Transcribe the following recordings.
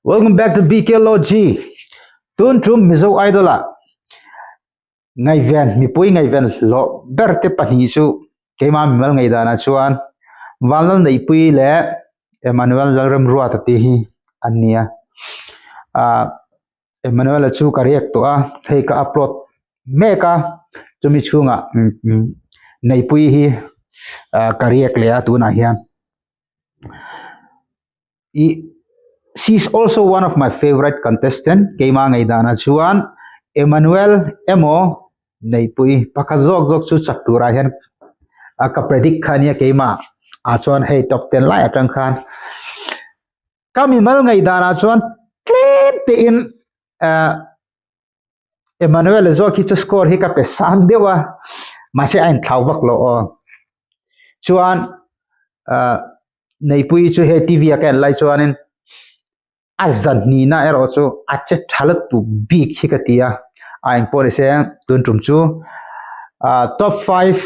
Welcome back to BKLogy. Tun trum mizo idola. Ngai ven mi pui ngai ven lo berte pani su keima mel ngai dana chuan walal nei pui le Emmanuel jalram ruat ti hi ania Emmanuel chu correct to a thei ka upload meka chumi chunga nei pui hi correct le tu na hian she's also one of my favorite contestant keima ngai dana chuan Emmanuel emo nei pui pakazok jok chu chaktura hian ka predict khania keima a chuan hey top 10 lai atang khan kami mal ngai dana chuan clip te in Emmanuel zoki chu score hi ka pe sang dewa mase ain thawak lo chuan nei pui chu he TV akan lai chuanin azan ni na ero chu ache thalat tu big hikatia ain pore se tun tum chu top 5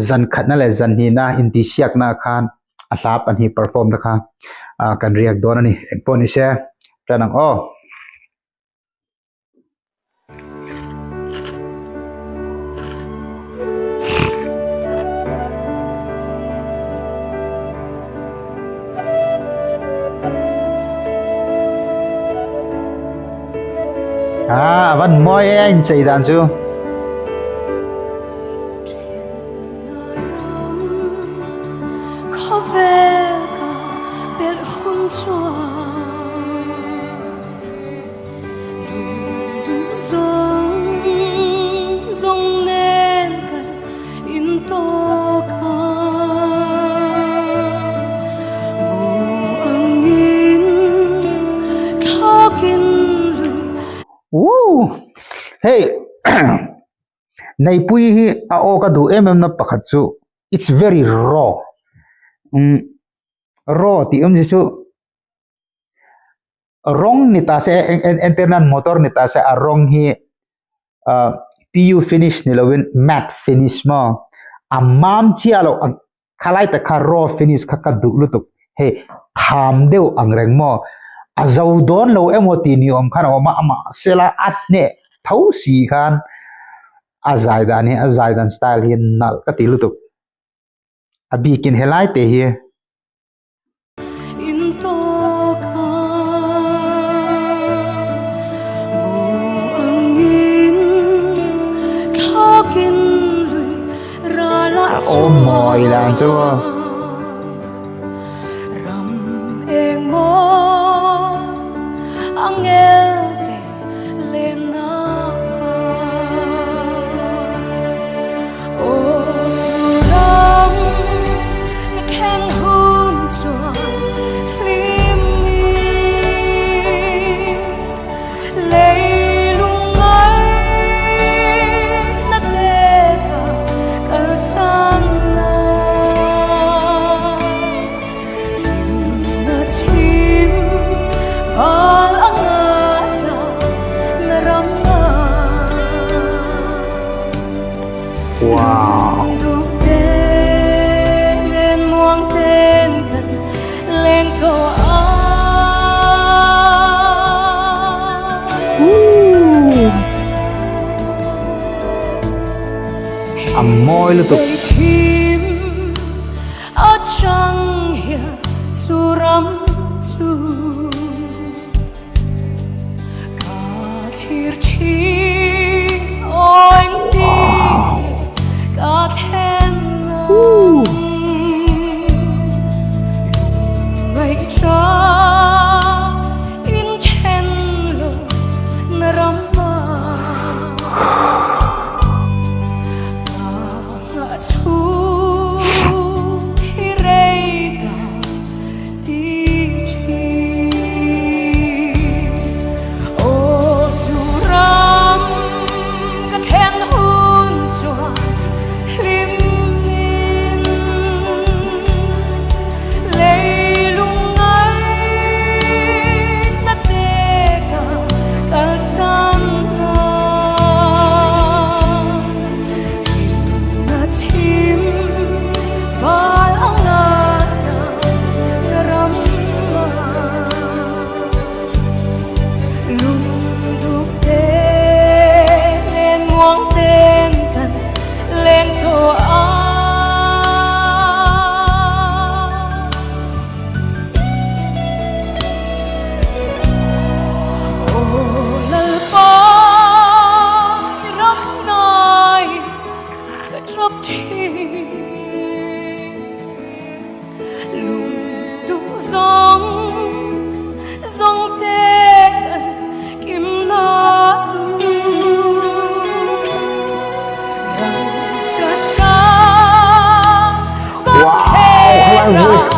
zan khatna le zan ni na in ti siak na khan a hlap an hi perform da khan kan riak don ani poni se tanang vẫn moi anh chạy đàn chứ hey nei pui hi a o ka du na pakhat chu it's very raw raw ti chu rong ni ta se internal motor ni ta se a rong hi pu finish ni lovin matte finish ma amam chi alo khalai ta kha raw finish kha ka du lu tu hey tham deu angreng mo a zau don lo emoti ni om khana ma ama sela at ne thau si khan azaidan style hi nal ka ti lu tu abi kin helai te hi in to ka mo angin thakin lui ra la o moi lang chu ram eng mo angel te lena wow amoy lu tu achang hia suram chu ka thir thi oing ti ka khen ngai cha in chen lo naram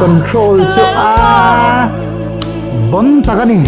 control chu bon takani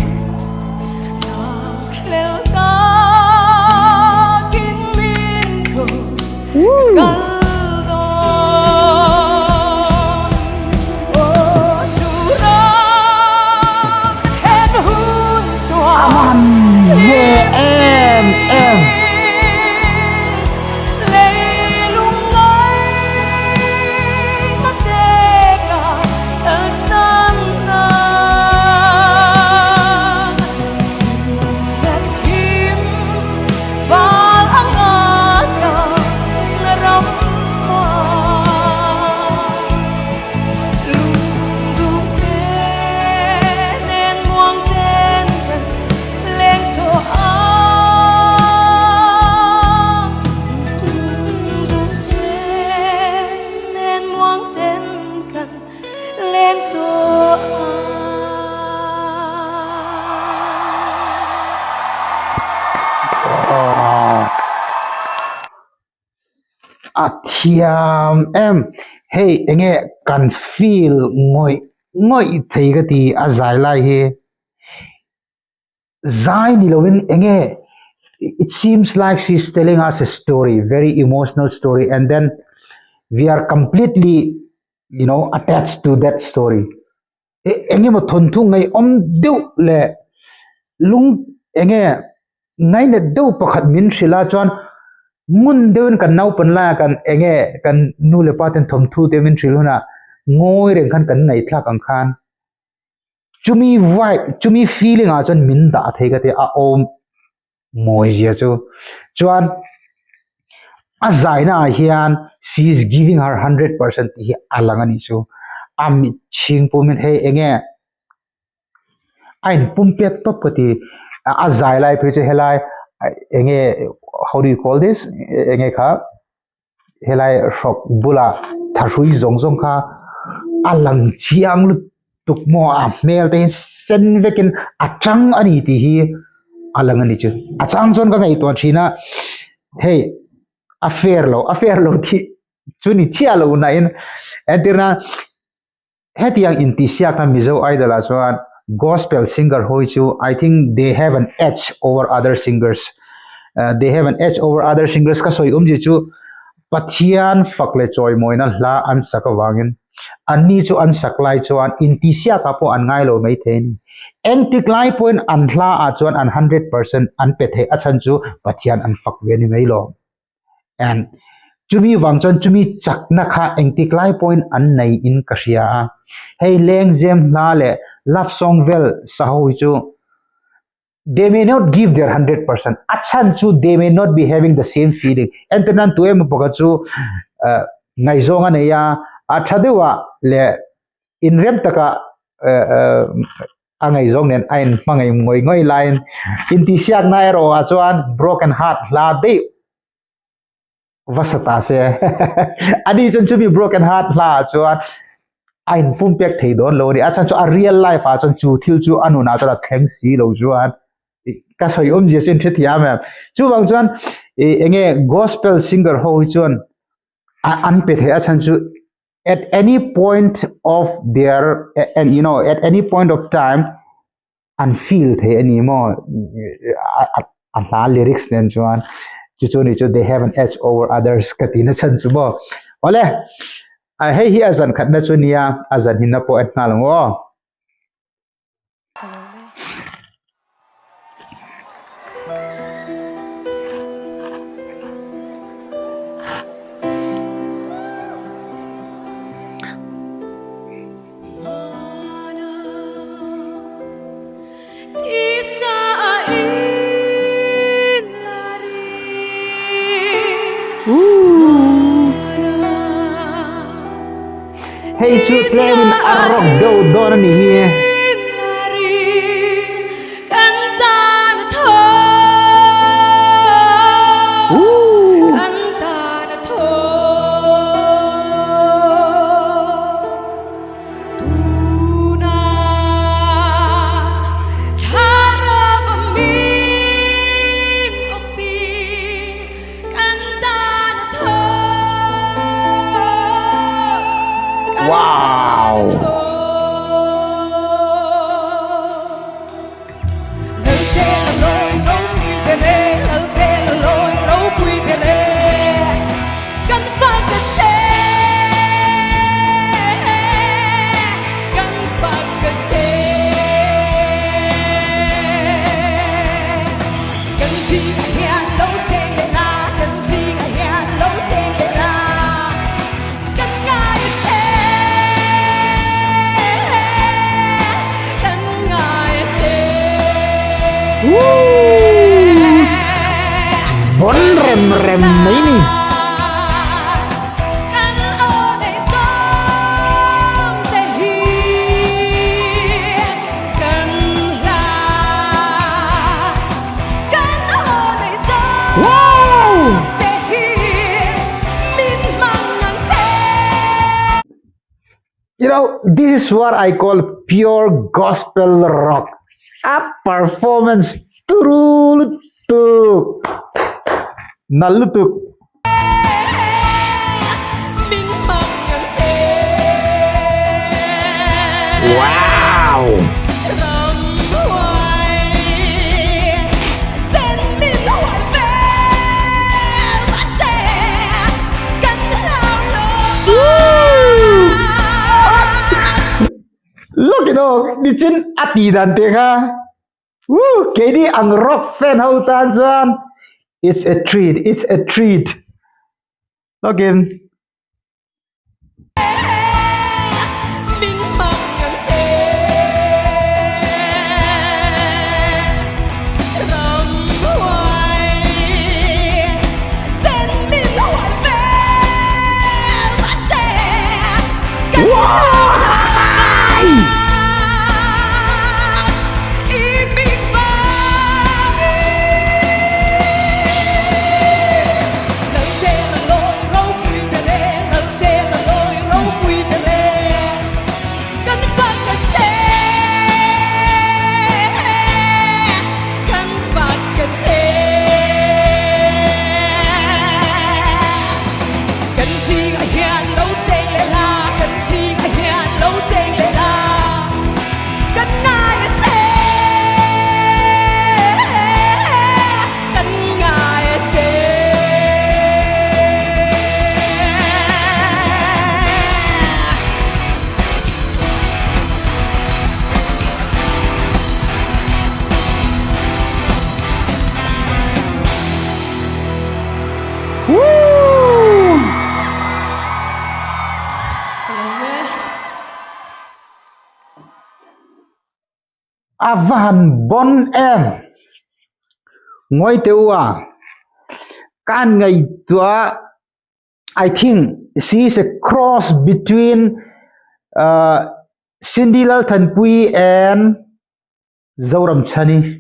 thiam em hey enge kan feel ngoi thei ga ti a zai lai he zai ni lovin enge it seems like she's telling us a story, very emotional story, and then we are completely attached to that story. Enge mo thon thu ngai om deu le lung enge ngai ne deu pakhat min sila chuan mun deun kan nau pan la kan enge kan nu le paten thom thu te min thriluna ngoi reng khan kan nei thlak ang khan chumi vibe chumi feeling a chon min da thei ga te a om moi zia chu chuan a zaina hian she is giving her 100% hi alangani chu am ching pumin he enge ain pumpek top pati a zai lai pri chu helai enge how do you call this enge kha helai shop bula tharui zongjong kha alang chiang lu tukmo a mel te sen vekin achang ani ti hi alang ani chu achang chon ka ngai to thina hey affair lo thi chuni chia lo na in entirna hetiang intisia ka mizo idol chuan gospel singer hoi chu I think they have an edge over other singers. They have an edge over other singers ka soi ji chu pathian fakle choi moina hla an sakawangin ani chu an saklai chuan intisia ka po an ngai lo mai thein engtiklai point an hla a chuan an 100% an pe the achan chu pathian an fakwe ni mai lo and chumi wangchon chumi chakna kha engtiklai point an nei in kasia hey leng jem hla le love song well sahoi chu they may not give their 100%. Achan chu they may not be having the same feeling. Entenan tu em pokachu ngai zonga ne ya athadewa le in rem taka angai zong nen ain mangai ngoi line inti siak nai ro achuan broken heart la de vasata se ani chon chu bi broken heart la achuan ain pumpek thei don lo ni achan chu a real life a chon chu thil chu anu na cha kheng si lo chuan ka soi je chen thia ma chu wang chuan enge gospel singer ho chuan an pe the achan chu at any point of their and at any point of time and feel the anymore a lyrics nen chuan chu they have an edge over others katina chan chu bo ole hey hi azan khatna chunia azan hinna po at nalongo hey su plemin arok do don ni hi wow บนเร็มไหมนี่You know, this is what I call pure gospel rock. A performance trulutuk. Nalutuk. Wow. Look, you know, di chin ati dan te ka. Kedi ang rock fan hautan John. It's a treat. Look him. Avan bon em ngoi teua kan ngai tua I think she is a cross between Cindy Lalthanpui and Zoram Chani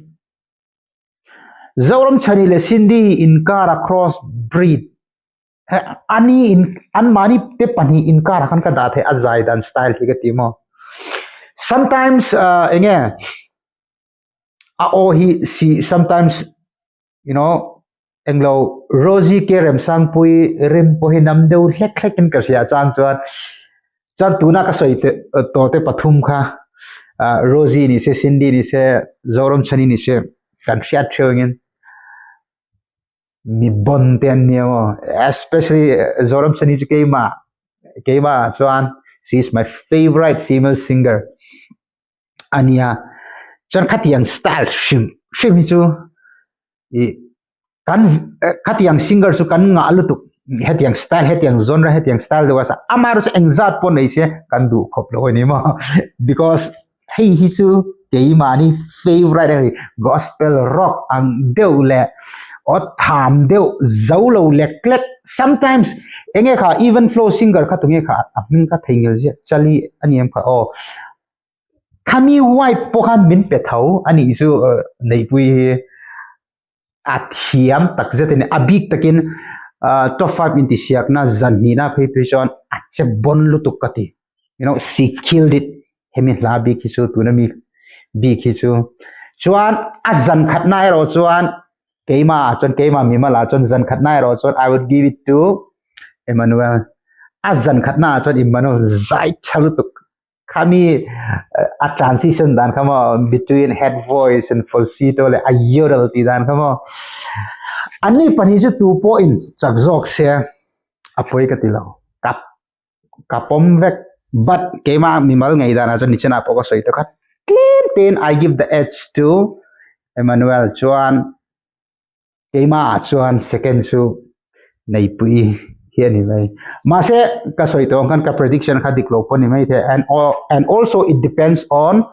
le Cindy in kara cross breed ani in an mani te pani in kara kan ka da the azai dan style hi ka timo sometimes she sometimes you know englo Rosie ke rem sang pui rim po hinam deu hlek in ka sia chang chan tuna ka soite to te pathum kha Rosie ni se Cindy ni se Zoram Chani ni se kan fiat showing mi bon ten neo especially Zoram Chani keima chuan she is my favorite female singer ania chan khatiang style shim chu kan khatiang singer chu kan nga alutuk hetiang style hetiang genre hetiang style dewa sa amaru engzat pon nei se kan du khoplo ni ma because hey hisu keimani favorite gospel rock ang deule o tham deu zaulo lek sometimes enge kha even flow singer khatunge kha apnin ka thengel je chali aniam kha o Kami wipe pokan min pethau ani isu neipui athiam takzetin abik takin top 5 inti siak na zanni na phepechon ache bon lutukati you know she killed it hemi labi kisu tunami bi kisu chuan azan khatnai ro chuan keima mimala chon zan khatnai ro chon I would give it to Emmanuel azan khatna chon Emmanuel zai chalutuk kami a transition dan kamo between head voice and falsetto le ayural ti dan kamo ani pani ju 2 point chakjok se apoi ka tilo kapom vek but kema mimal ngai dana jon nichana poko soito khat clean I give the edge to Emmanuel chuan kema chuan second su nei pui here ni mai mase ka soito kan ka prediction kha diklo pon ni mai the and also it depends on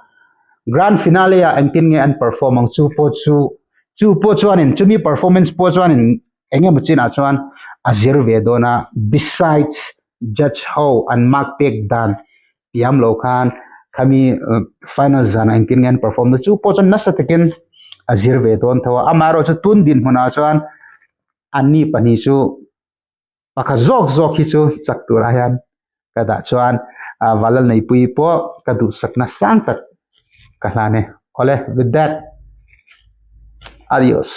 grand finale a engtin nge an perform ang chu po chuan in chumi performance po chuan in enge muchin a chuan azir ve dona besides judge how and mark pek dan piam lo khan khami final zan engtin nge an perform chu po chuan na satekin azir ve don thawa amaro chu tun din huna chuan anni pani chu pakha zok hi chu chaktura hian kada chuan walal nei pui po kadu sakna sang tak kahlane ole with that adios